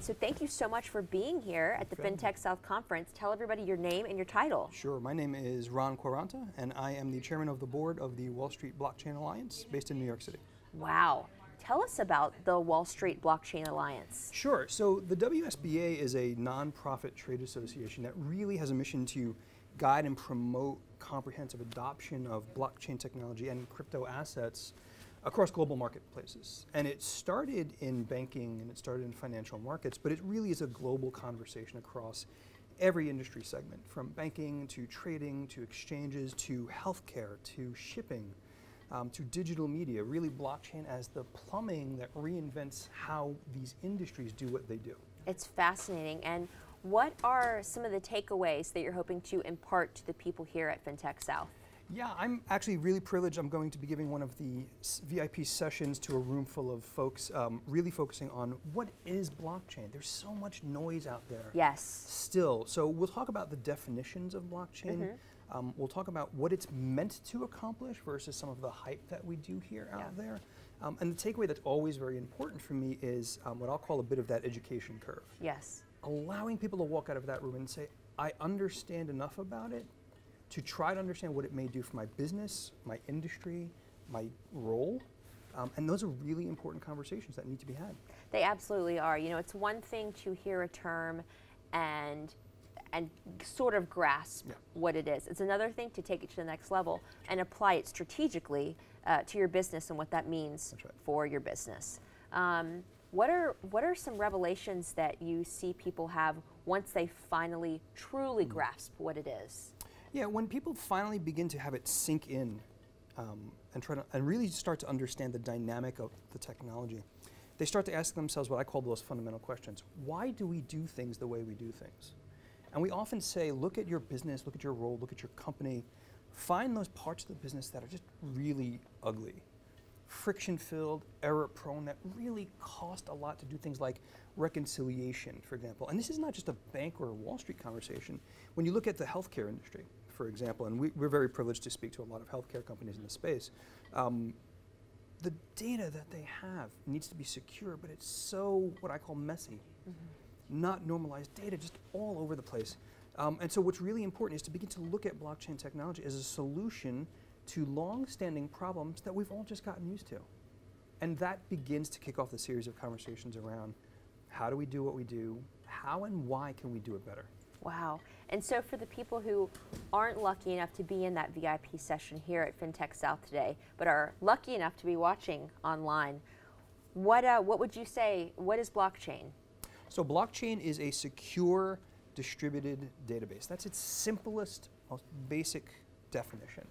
right, so thank you so much for being here at the FinTech South Conference. Tell everybody your name and your title. Sure, my name is Ron Quaranta, and I am the chairman of the board of the Wall Street Blockchain Alliance based in New York City. Wow. Tell us about the Wall Street Blockchain Alliance. Sure, so the WSBA is a nonprofit trade association that really has a mission to guide and promote comprehensive adoption of blockchain technology and crypto assets across global marketplaces. And it started in banking and it started in financial markets, but it really is a global conversation across every industry segment, from banking to trading to exchanges to healthcare to shipping to digital media. Really, blockchain as the plumbing that reinvents how these industries do what they do. It's fascinating. And what are some of the takeaways that you're hoping to impart to the people here at FinTech South? Yeah, I'm actually really privileged. I'm going to be giving one of the VIP sessions to a room full of folks really focusing on what is blockchain. There's so much noise out there. Yes. Still. So we'll talk about the definitions of blockchain. We'll talk about what it's meant to accomplish versus some of the hype that we do hear out there. And the takeaway that's always very important for me is what I'll call a bit of that education curve. Yes. Allowing people to walk out of that room and say, I understand enough about it to try to understand what it may do for my business, my industry, my role. And those are really important conversations that need to be had. They absolutely are. You know, it's one thing to hear a term and sort of grasp what it is. It's another thing to take it to the next level and apply it strategically to your business and what that means for your business. What are some revelations that you see people have once they finally truly grasp what it is? Yeah, when people finally begin to have it sink in and really start to understand the dynamic of the technology, they start to ask themselves what I call those fundamental questions. Why do we do things the way we do things? And we often say, look at your business, look at your role, look at your company, find those parts of the business that are just really ugly, friction-filled, error-prone, that really cost a lot to do things like reconciliation, for example. And this is not just a bank or a Wall Street conversation. When you look at the healthcare industry, for example, and we're very privileged to speak to a lot of healthcare companies in the space, the data that they have needs to be secure, but it's so, what I call messy. Not normalized data, just all over the place. And so what's really important is to begin to look at blockchain technology as a solution to long-standing problems that we've all just gotten used to. And that begins to kick off the series of conversations around how do we do what we do, how and why can we do it better. Wow. And so for the people who aren't lucky enough to be in that VIP session here at FinTech South today, but are lucky enough to be watching online, what would you say, what is blockchain? So blockchain is a secure distributed database. That's its simplest, most basic definition.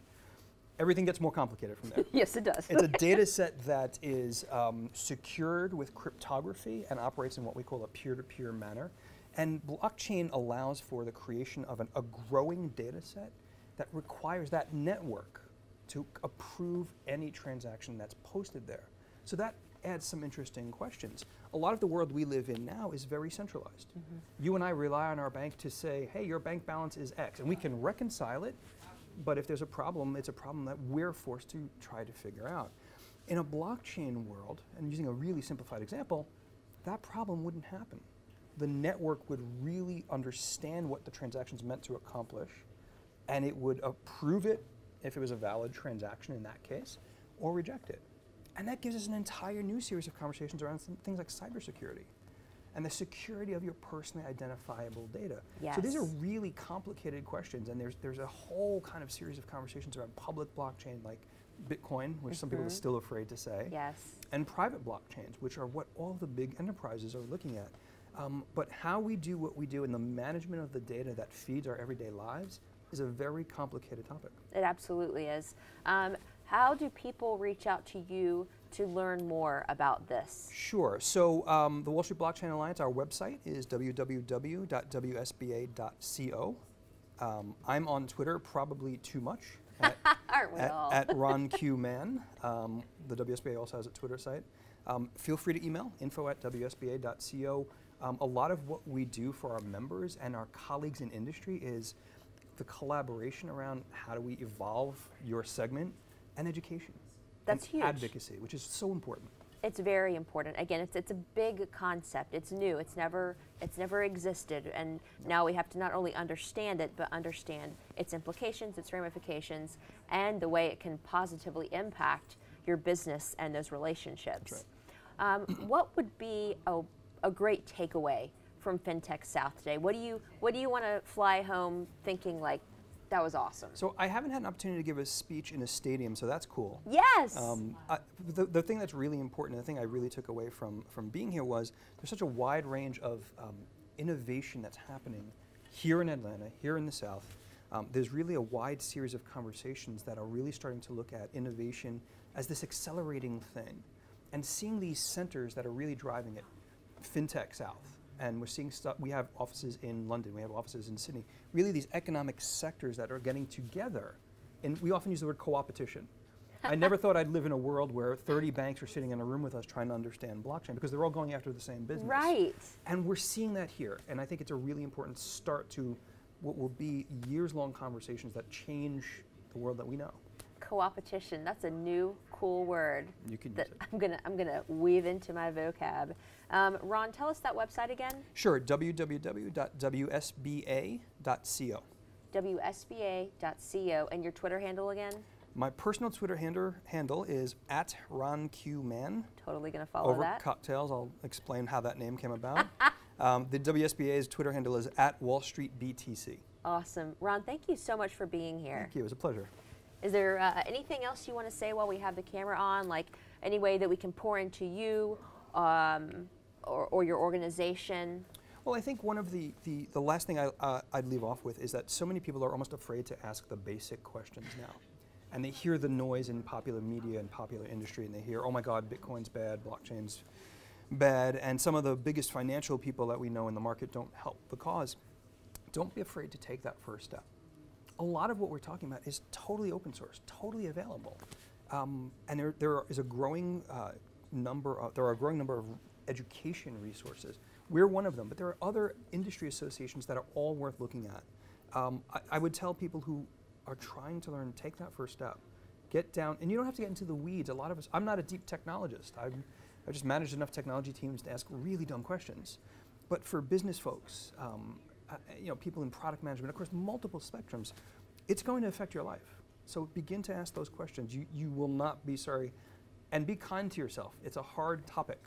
Everything gets more complicated from there. Yes, it does. It's a data set that is secured with cryptography and operates in what we call a peer-to-peer manner. And blockchain allows for the creation of a growing data set that requires that network to approve any transaction that's posted there. So that adds some interesting questions. A lot of the world we live in now is very centralized. You and I rely on our bank to say, hey, your bank balance is X, and we can reconcile it, but if there's a problem, it's a problem that we're forced to try to figure out. In a blockchain world, and using a really simplified example, that problem wouldn't happen. The network would really understand what the transaction's meant to accomplish, and it would approve it if it was a valid transaction in that case, or reject it. And that gives us an entire new series of conversations around things like cybersecurity and the security of your personally identifiable data. Yes. So these are really complicated questions, and there's a whole kind of series of conversations around public blockchain like Bitcoin, which some people are still afraid to say, and private blockchains, which are what all the big enterprises are looking at. But how we do what we do in the management of the data that feeds our everyday lives is a very complicated topic. It absolutely is. How do people reach out to you to learn more about this? Sure. So the Wall Street Blockchain Alliance, our website is www.wsba.co. I'm on Twitter probably too much at Ron Q Man. The WSBA also has a Twitter site. Feel free to email info@wsba.co. A lot of what we do for our members and our colleagues in industry is the collaboration around how do we evolve your segment and education. That's huge. Advocacy, which is so important. It's very important. Again, it's a big concept. It's new. It's never existed, and now we have to not only understand it, but understand its implications, its ramifications, and the way it can positively impact your business and those relationships. That's right. What would be a great takeaway from FinTech South today? What do you want to fly home thinking like, that was awesome? So I haven't had an opportunity to give a speech in a stadium, so that's cool. Yes. The thing that's really important, the thing I really took away from being here was there's such a wide range of innovation that's happening here in Atlanta, here in the South. There's really a wide series of conversations that are really starting to look at innovation as this accelerating thing, and seeing these centers that are really driving it. FinTech South. And we're seeing stuff, we have offices in London, we have offices in Sydney, really these economic sectors that are getting together. And we often use the word co-opetition. I never thought I'd live in a world where 30 banks are sitting in a room with us trying to understand blockchain, because they're all going after the same business. Right. And we're seeing that here. And I think it's a really important start to what will be years-long conversations that change the world that we know. Co-opetition, that's a new cool word. You can use that it. I'm gonna weave into my vocab. Ron, tell us that website again. Sure, www.wsba.co. wsba.co, and your Twitter handle again? My personal Twitter handle is @RonQMan. Totally gonna follow Over that. cocktails, I'll explain how that name came about. The WSBA's Twitter handle is @WallStreetBTC. Awesome. Ron, thank you so much for being here. Thank you, it was a pleasure. Is there anything else you want to say while we have the camera on, like any way that we can pour into you or your organization? Well, I think one of the last thing I'd leave off with is that so many people are almost afraid to ask the basic questions now. And they hear the noise in popular media and popular industry, and they hear, oh my God, Bitcoin's bad, blockchain's bad, and some of the biggest financial people that we know in the market don't help the cause. Don't be afraid to take that first step. A lot of what we're talking about is totally open source, totally available, and there is a growing number of education resources. We're one of them, but there are other industry associations that are all worth looking at. I would tell people who are trying to learn, take that first step, get down, and you don't have to get into the weeds. A lot of us, I'm not a deep technologist. I've just managed enough technology teams to ask really dumb questions, but for business folks. People in product management, of course, multiple spectrums, it's going to affect your life. So begin to ask those questions. You will not be sorry, and be kind to yourself. It's a hard topic.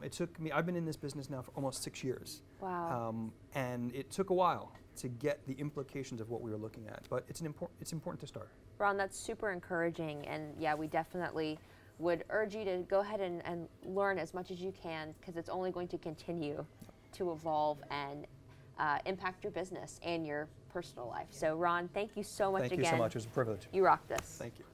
It took me, I've been in this business now for almost 6 years. Wow. And it took a while to get the implications of what we were looking at, but it's important to start. Ron, that's super encouraging, and yeah, we definitely would urge you to go ahead and learn as much as you can, because it's only going to continue to evolve and impact your business and your personal life. So Ron, thank you so much again. Thank you so much. It was a privilege. You rocked this. Thank you.